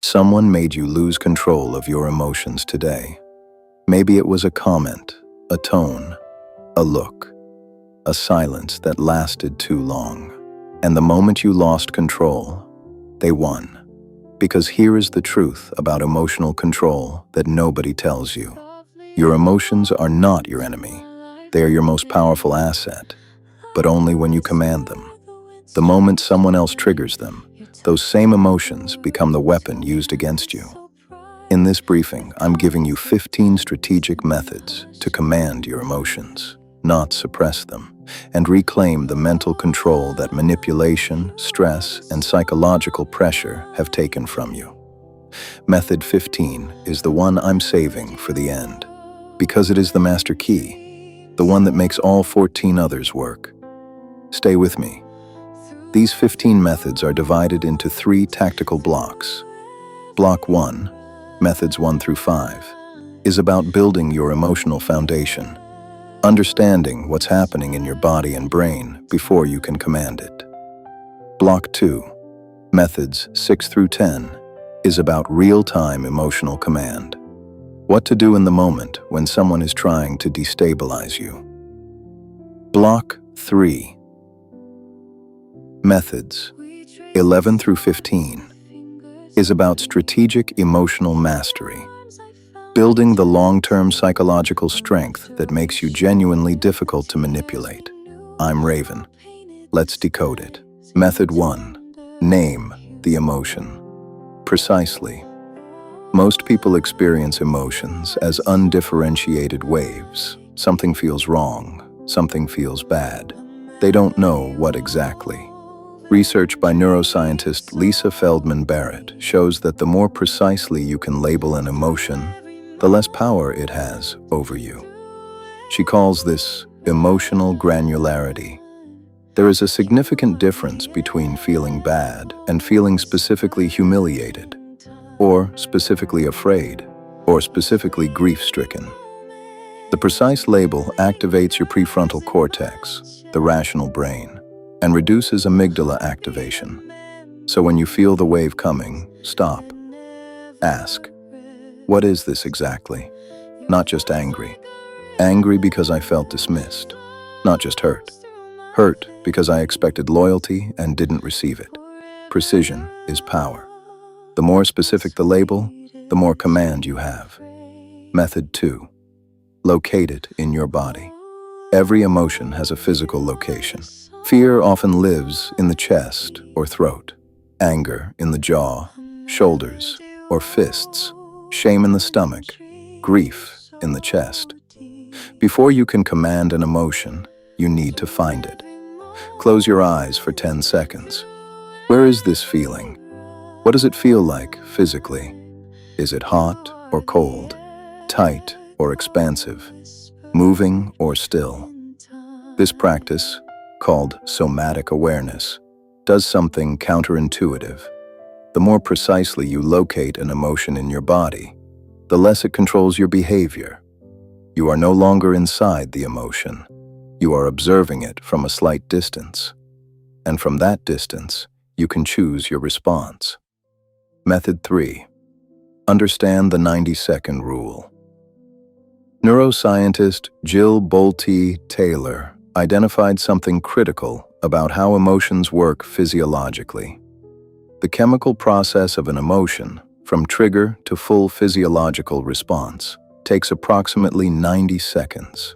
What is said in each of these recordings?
Someone made you lose control of your emotions today. Maybe it was a comment, a tone, a look, a silence that lasted too long. And the moment you lost control, they won. Because here is the truth about emotional control that nobody tells you. Your emotions are not your enemy. They are your most powerful asset, but only when you command them. The moment someone else triggers them, those same emotions become the weapon used against you. In this briefing, I'm giving you 15 strategic methods to command your emotions, not suppress them, and reclaim the mental control that manipulation, stress, and psychological pressure have taken from you. Method 15 is the one I'm saving for the end, because it is the master key, the one that makes all 14 others work. Stay with me. These 15 methods are divided into 3 tactical blocks. Block 1, methods 1 through 5, is about building your emotional foundation, understanding what's happening in your body and brain before you can command it. Block 2, methods 6 through 10, is about real-time emotional command. What to do in the moment when someone is trying to destabilize you. Block 3, methods 11 through 15, is about strategic emotional mastery, building the long-term psychological strength that makes you genuinely difficult to manipulate. I'm Raven. Let's decode it. Method 1. Name the emotion. Precisely. Most people experience emotions as undifferentiated waves. Something feels wrong, something feels bad. They don't know what exactly. Research by neuroscientist Lisa Feldman Barrett shows that the more precisely you can label an emotion, the less power it has over you. She calls this emotional granularity. There is a significant difference between feeling bad and feeling specifically humiliated, or specifically afraid, or specifically grief-stricken. The precise label activates your prefrontal cortex, the rational brain, and reduces amygdala activation. So when you feel the wave coming, stop. Ask, what is this exactly? Not just angry. Angry because I felt dismissed. Not just hurt. Hurt because I expected loyalty and didn't receive it. Precision is power. The more specific the label, the more command you have. Method 2. Locate it in your body. Every emotion has a physical location. Fear often lives in the chest or throat. Anger in the jaw, shoulders, or fists. Shame in the stomach. Grief in the chest. Before you can command an emotion, you need to find it. Close your eyes for 10 seconds. Where is this feeling? What does it feel like physically? Is it hot or cold? Tight or expansive? Moving or still? This practice, called somatic awareness, does something counterintuitive. The more precisely you locate an emotion in your body, the less it controls your behavior. You are no longer inside the emotion. You are observing it from a slight distance. And from that distance, you can choose your response. Method 3. Understand the 90-second rule. Neuroscientist Jill Bolte Taylor identified something critical about how emotions work physiologically. The chemical process of an emotion, from trigger to full physiological response, takes approximately 90 seconds.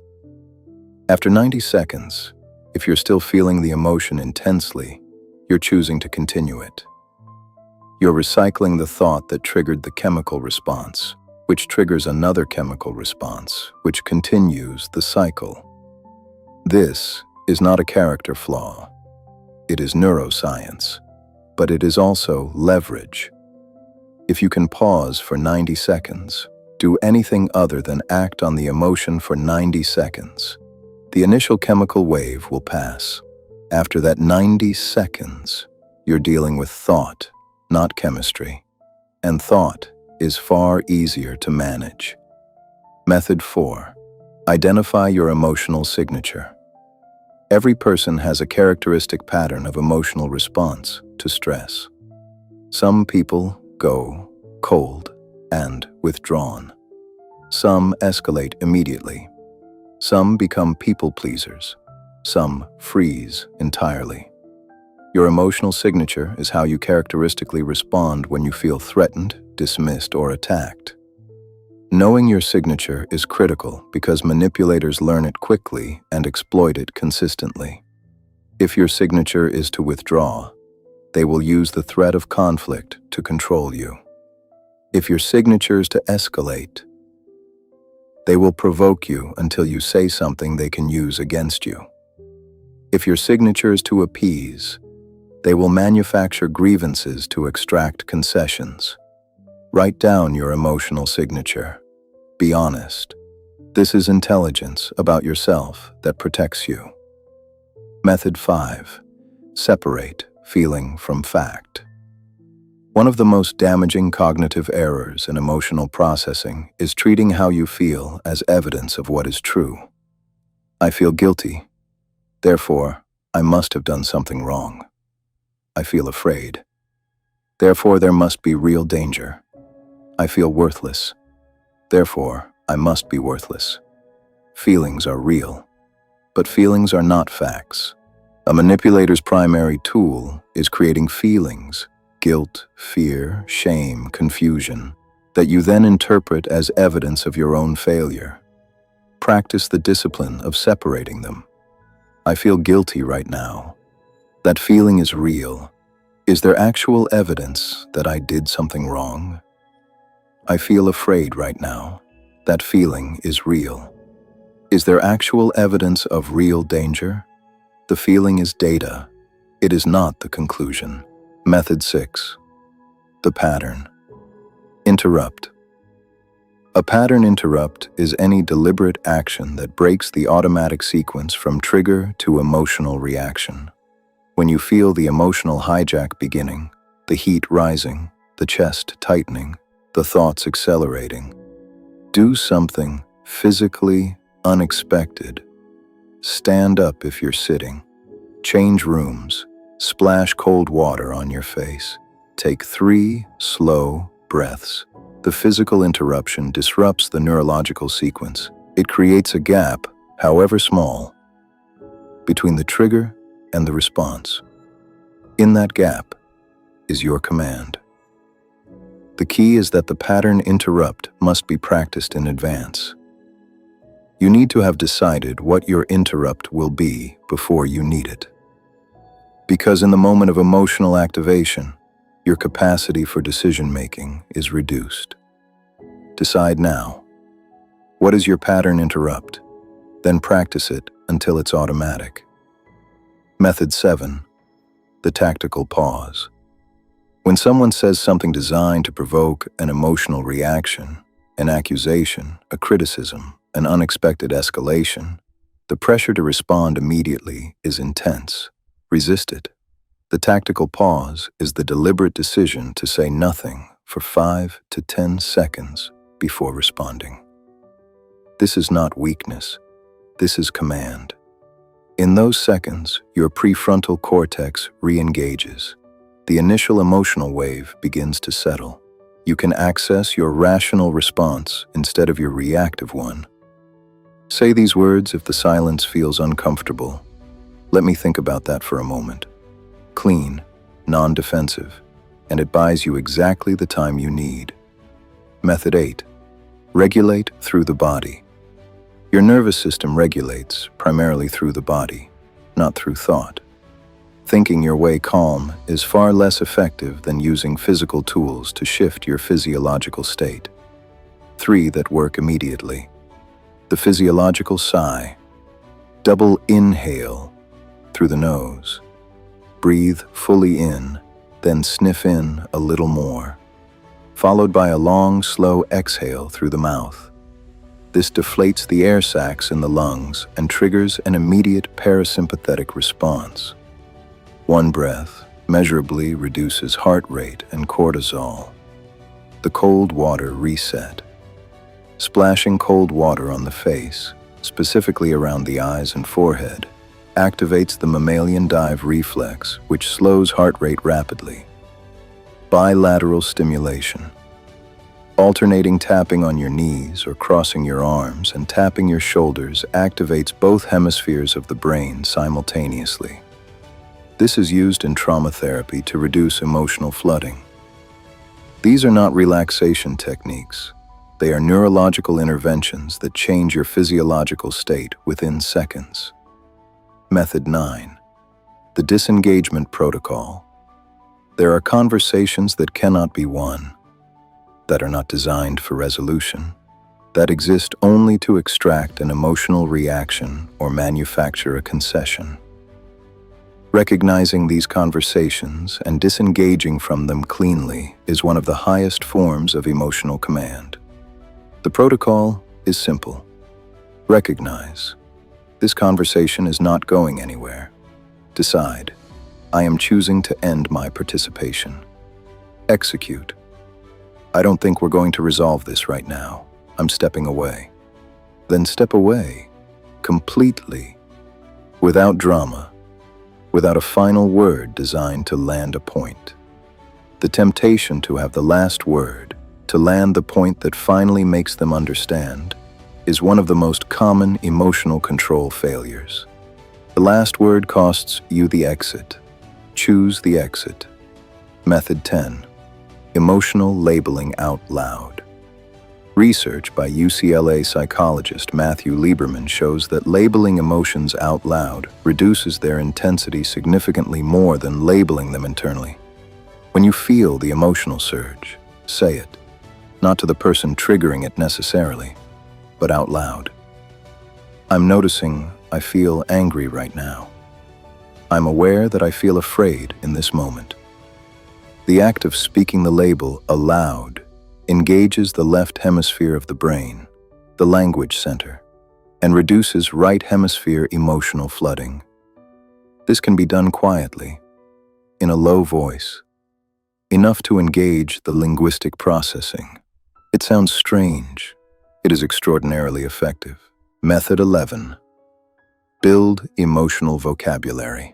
After 90 seconds, if you're still feeling the emotion intensely, you're choosing to continue it. You're recycling the thought that triggered the chemical response, which triggers another chemical response, which continues the cycle. This is not a character flaw. It is neuroscience, but it is also leverage. If you can pause for 90 seconds, do anything other than act on the emotion for 90 seconds, the initial chemical wave will pass. After that 90 seconds, you're dealing with thought, not chemistry. And thought is far easier to manage. Method 4. Identify your emotional signature. Every person has a characteristic pattern of emotional response to stress. Some people go cold, and withdrawn. Some escalate immediately. Some become people pleasers. Some freeze entirely. Your emotional signature is how you characteristically respond when you feel threatened, dismissed, or attacked. Knowing your signature is critical because manipulators learn it quickly and exploit it consistently. If your signature is to withdraw, they will use the threat of conflict to control you. If your signature is to escalate, they will provoke you until you say something they can use against you. If your signature is to appease, they will manufacture grievances to extract concessions. Write down your emotional signature. Be honest. This is intelligence about yourself that protects you. Method 5. Separate feeling from fact. One of the most damaging cognitive errors in emotional processing is treating how you feel as evidence of what is true. I feel guilty. Therefore, I must have done something wrong. I feel afraid. Therefore, there must be real danger. I feel worthless. Therefore, I must be worthless. Feelings are real, but feelings are not facts. A manipulator's primary tool is creating feelings, guilt, fear, shame, confusion, that you then interpret as evidence of your own failure. Practice the discipline of separating them. I feel guilty right now. That feeling is real. Is there actual evidence that I did something wrong? I feel afraid right now. That feeling is real. Is there actual evidence of real danger? The feeling is data. It is not the conclusion. Method 6. The pattern. Interrupt. A pattern interrupt is any deliberate action that breaks the automatic sequence from trigger to emotional reaction. When you feel the emotional hijack beginning, the heat rising, the chest tightening, the thoughts accelerating, do something physically unexpected. Stand up if you're sitting. Change rooms. Splash cold water on your face. Take 3 slow breaths. The physical interruption disrupts the neurological sequence. It creates a gap, however small, between the trigger and the response. In that gap is your command. The key is that the pattern interrupt must be practiced in advance. You need to have decided what your interrupt will be before you need it. Because in the moment of emotional activation, your capacity for decision-making is reduced. Decide now. What is your pattern interrupt? Then practice it until it's automatic. Method 7. The tactical pause. When someone says something designed to provoke an emotional reaction, an accusation, a criticism, an unexpected escalation, the pressure to respond immediately is intense. Resist it. The tactical pause is the deliberate decision to say nothing for 5 to 10 seconds before responding. This is not weakness. This is command. In those seconds, your prefrontal cortex re-engages. The initial emotional wave begins to settle. You can access your rational response instead of your reactive one. Say these words if the silence feels uncomfortable. Let me think about that for a moment. Clean, non-defensive, and it buys you exactly the time you need. Method 8. Regulate through the body. Your nervous system regulates primarily through the body, not through thought. Thinking your way calm is far less effective than using physical tools to shift your physiological state. 3 that work immediately. The physiological sigh. Double inhale through the nose. Breathe fully in, then sniff in a little more, followed by a long, slow exhale through the mouth. This deflates the air sacs in the lungs and triggers an immediate parasympathetic response. 1 breath measurably reduces heart rate and cortisol. The cold water reset. Splashing cold water on the face, specifically around the eyes and forehead, activates the mammalian dive reflex, which slows heart rate rapidly. Bilateral stimulation. Alternating tapping on your knees or crossing your arms and tapping your shoulders activates both hemispheres of the brain simultaneously. This is used in trauma therapy to reduce emotional flooding. These are not relaxation techniques. They are neurological interventions that change your physiological state within seconds. Method 9. The disengagement protocol. There are conversations that cannot be won, that are not designed for resolution, that exist only to extract an emotional reaction or manufacture a concession. Recognizing these conversations and disengaging from them cleanly is one of the highest forms of emotional command. The protocol is simple. Recognize, this conversation is not going anywhere. Decide, I am choosing to end my participation. Execute, I don't think we're going to resolve this right now. I'm stepping away. Then step away, completely, without drama, without a final word designed to land a point. The temptation to have the last word, to land the point that finally makes them understand, is one of the most common emotional control failures. The last word costs you the exit. Choose the exit. Method 10. Emotional labeling out loud. Research by UCLA psychologist Matthew Lieberman shows that labeling emotions out loud reduces their intensity significantly more than labeling them internally. When you feel the emotional surge, say it, not to the person triggering it necessarily, but out loud. I'm noticing I feel angry right now. I'm aware that I feel afraid in this moment. The act of speaking the label aloud engages the left hemisphere of the brain, the language center, and reduces right hemisphere emotional flooding. This can be done quietly, in a low voice, enough to engage the linguistic processing. It sounds strange. It is extraordinarily effective. Method 11. Build emotional vocabulary.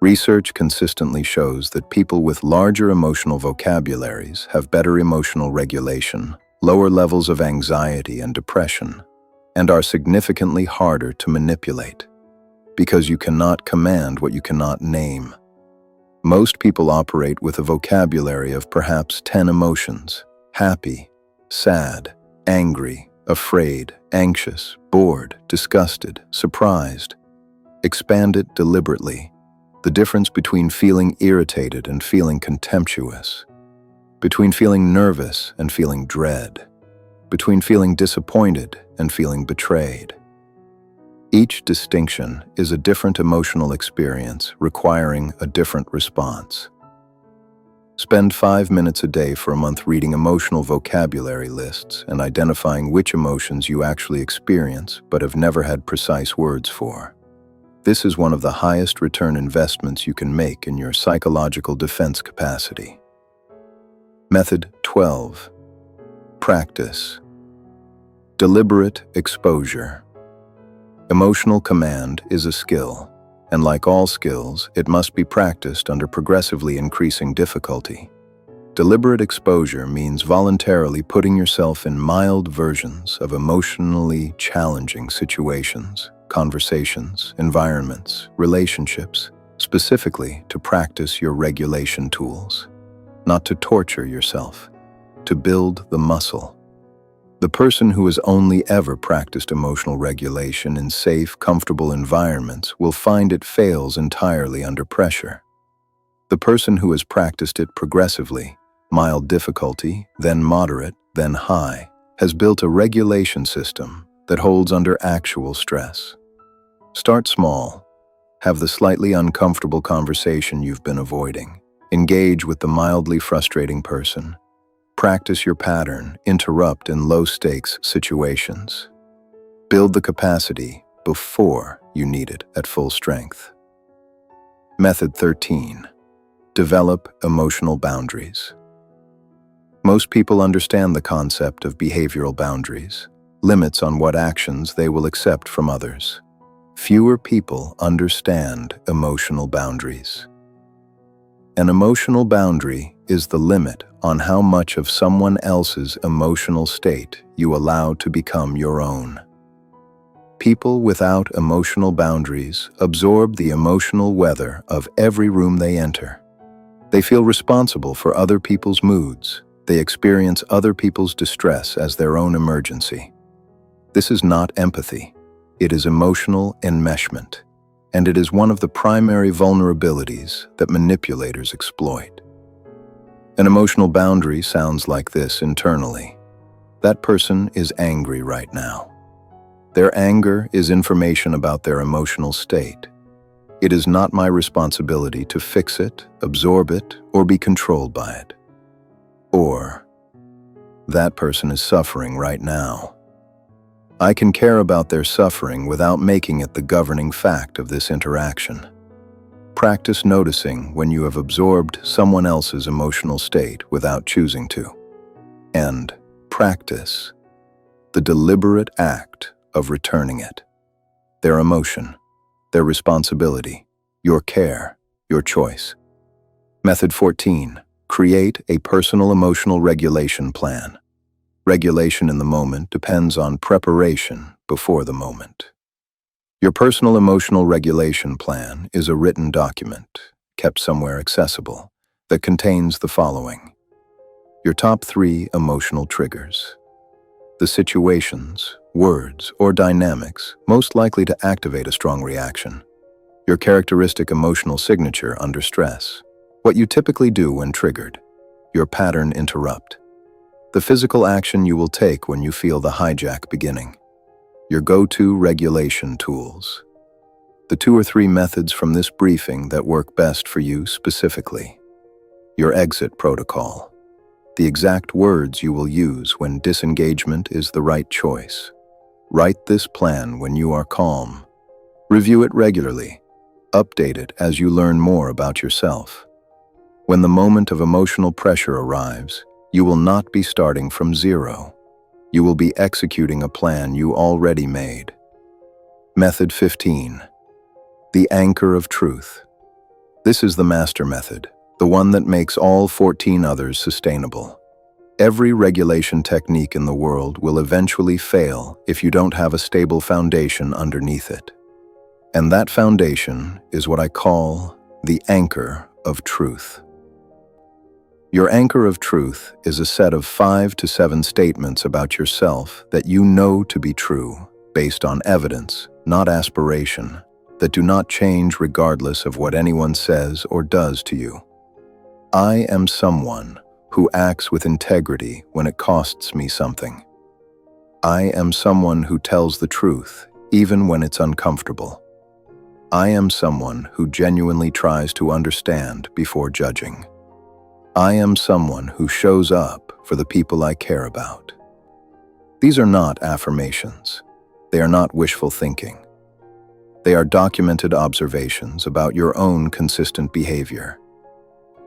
Research consistently shows that people with larger emotional vocabularies have better emotional regulation, lower levels of anxiety and depression, and are significantly harder to manipulate, because you cannot command what you cannot name. Most people operate with a vocabulary of perhaps 10 emotions: happy, sad, angry, afraid, anxious, bored, disgusted, surprised. Expand it deliberately. The difference between feeling irritated and feeling contemptuous, between feeling nervous and feeling dread, between feeling disappointed and feeling betrayed. Each distinction is a different emotional experience requiring a different response. Spend 5 minutes a day for a month reading emotional vocabulary lists and identifying which emotions you actually experience but have never had precise words for. This is one of the highest return investments you can make in your psychological defense capacity. Method 12. Practice. Deliberate exposure. Emotional command is a skill, and like all skills, it must be practiced under progressively increasing difficulty. Deliberate exposure means voluntarily putting yourself in mild versions of emotionally challenging situations, conversations, environments, relationships, specifically to practice your regulation tools, not to torture yourself, to build the muscle. The person who has only ever practiced emotional regulation in safe, comfortable environments will find it fails entirely under pressure. The person who has practiced it progressively, mild difficulty, then moderate, then high, has built a regulation system that holds under actual stress. Start small. Have the slightly uncomfortable conversation you've been avoiding. Engage with the mildly frustrating person. Practice your pattern, interrupt in low-stakes situations. Build the capacity before you need it at full strength. Method 13. Develop emotional boundaries. Most people understand the concept of behavioral boundaries, limits on what actions they will accept from others. Fewer people understand emotional boundaries. An emotional boundary is the limit on how much of someone else's emotional state you allow to become your own. People without emotional boundaries absorb the emotional weather of every room they enter. They feel responsible for other people's moods. They experience other people's distress as their own emergency. This is not empathy. It is emotional enmeshment, and it is one of the primary vulnerabilities that manipulators exploit. An emotional boundary sounds like this internally. That person is angry right now. Their anger is information about their emotional state. It is not my responsibility to fix it, absorb it, or be controlled by it. Or, that person is suffering right now. I can care about their suffering without making it the governing fact of this interaction. Practice noticing when you have absorbed someone else's emotional state without choosing to. And practice the deliberate act of returning it. Their emotion, their responsibility, your care, your choice. Method 14. Create a personal emotional regulation plan. Regulation in the moment depends on preparation before the moment. Your personal emotional regulation plan is a written document, kept somewhere accessible, that contains the following. Your top 3 emotional triggers. The situations, words, or dynamics most likely to activate a strong reaction. Your characteristic emotional signature under stress. What you typically do when triggered. Your pattern interrupt. The physical action you will take when you feel the hijack beginning. Your go-to regulation tools. The 2 or 3 methods from this briefing that work best for you specifically. Your exit protocol. The exact words you will use when disengagement is the right choice. Write this plan when you are calm. Review it regularly. Update it as you learn more about yourself. When the moment of emotional pressure arrives, you will not be starting from zero. You will be executing a plan you already made. Method 15. The anchor of truth. This is the master method, the one that makes all 14 others sustainable. Every regulation technique in the world will eventually fail if you don't have a stable foundation underneath it. And that foundation is what I call the anchor of truth. Your anchor of truth is a set of 5 to 7 statements about yourself that you know to be true, based on evidence, not aspiration, that do not change regardless of what anyone says or does to you. I am someone who acts with integrity when it costs me something. I am someone who tells the truth, even when it's uncomfortable. I am someone who genuinely tries to understand before judging. I am someone who shows up for the people I care about. These are not affirmations. They are not wishful thinking. They are documented observations about your own consistent behavior.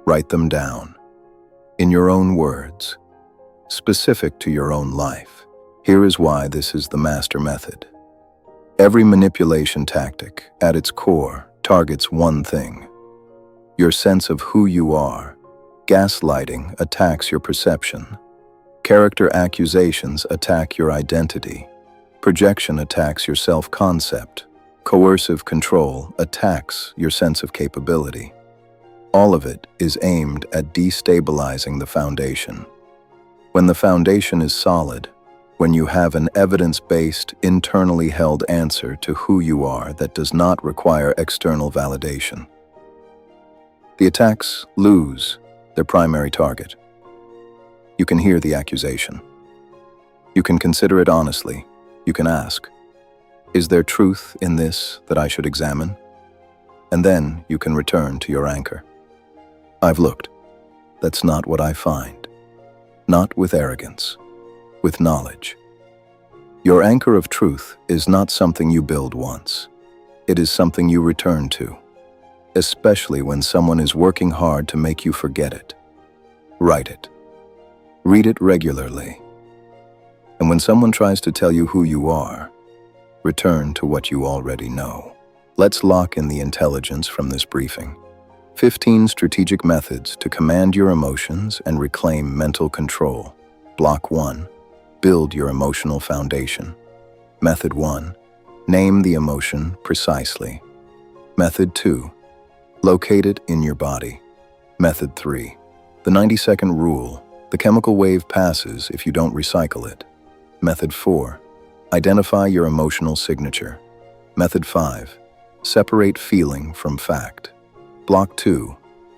Write them down, in your own words, specific to your own life. Here is why this is the master method. Every manipulation tactic, at its core, targets one thing: your sense of who you are. Gaslighting attacks your perception. Character accusations attack your identity. Projection attacks your self-concept. Coercive control attacks your sense of capability. All of it is aimed at destabilizing the foundation. When the foundation is solid, when you have an evidence-based, internally held answer to who you are that does not require external validation, the attacks lose their primary target. You can hear the accusation. You can consider it honestly. You can ask, is there truth in this that I should examine? And then you can return to your anchor. I've looked. That's not what I find. Not with arrogance, with knowledge. Your anchor of truth is not something you build once. It is something you return to, especially when someone is working hard to make you forget it. Write it. Read it regularly. And when someone tries to tell you who you are, return to what you already know. Let's lock in the intelligence from this briefing. 15 strategic methods to command your emotions and reclaim mental control. Block 1. Build your emotional foundation. Method 1. Name the emotion precisely. Method 2. Locate it in your body. Method 3. The 90-second rule. The chemical wave passes if you don't recycle it. Method 4. Identify your emotional signature. Method 5. Separate feeling from fact. Block 2.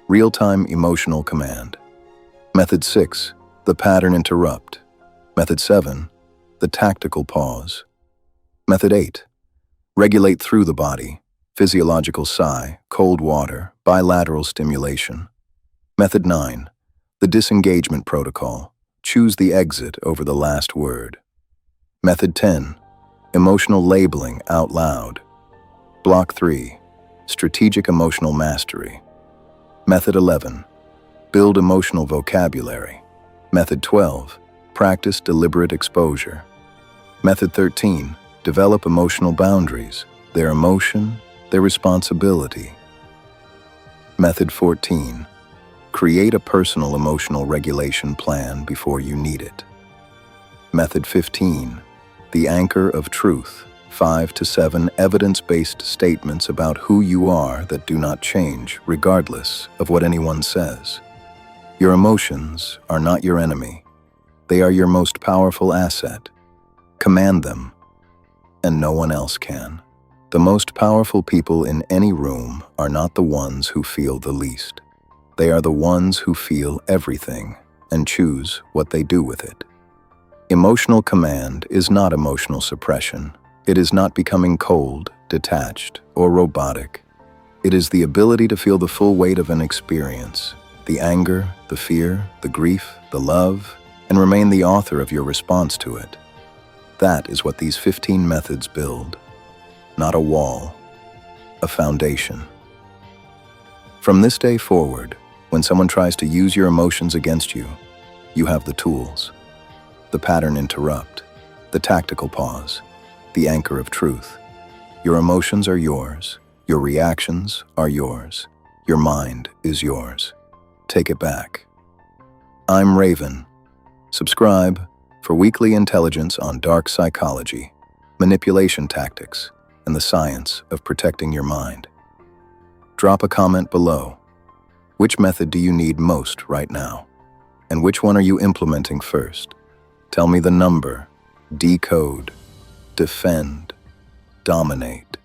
Real-time emotional command. Method 6. The pattern interrupt. Method 7. The tactical pause. Method 8. Regulate through the body. Physiological sigh, cold water, bilateral stimulation. Method 9. The disengagement protocol. Choose the exit over the last word. Method 10. Emotional labeling out loud. Block 3. Strategic emotional mastery. Method 11. Build emotional vocabulary. Method 12. Practice deliberate exposure. Method 13. Develop emotional boundaries. Their emotion, their responsibility. Method 14. Create a personal emotional regulation plan before you need it. Method 15. The anchor of truth. 5 to 7 evidence-based statements about who you are that do not change, regardless of what anyone says. Your emotions are not your enemy. They are your most powerful asset. Command them, and no one else can. The most powerful people in any room are not the ones who feel the least. They are the ones who feel everything and choose what they do with it. Emotional command is not emotional suppression. It is not becoming cold, detached, or robotic. It is the ability to feel the full weight of an experience, the anger, the fear, the grief, the love, and remain the author of your response to it. That is what these 15 methods build. Not a wall, a foundation. From this day forward, when someone tries to use your emotions against you, you have the tools. The pattern interrupt, the tactical pause, the anchor of truth. Your emotions are yours. Your reactions are yours. Your mind is yours. Take it back. I'm Raven. Subscribe for weekly intelligence on dark psychology, manipulation tactics, and the science of protecting your mind. Drop a comment below. Which method do you need most right now? And which one are you implementing first? Tell me the number, decode, defend, dominate.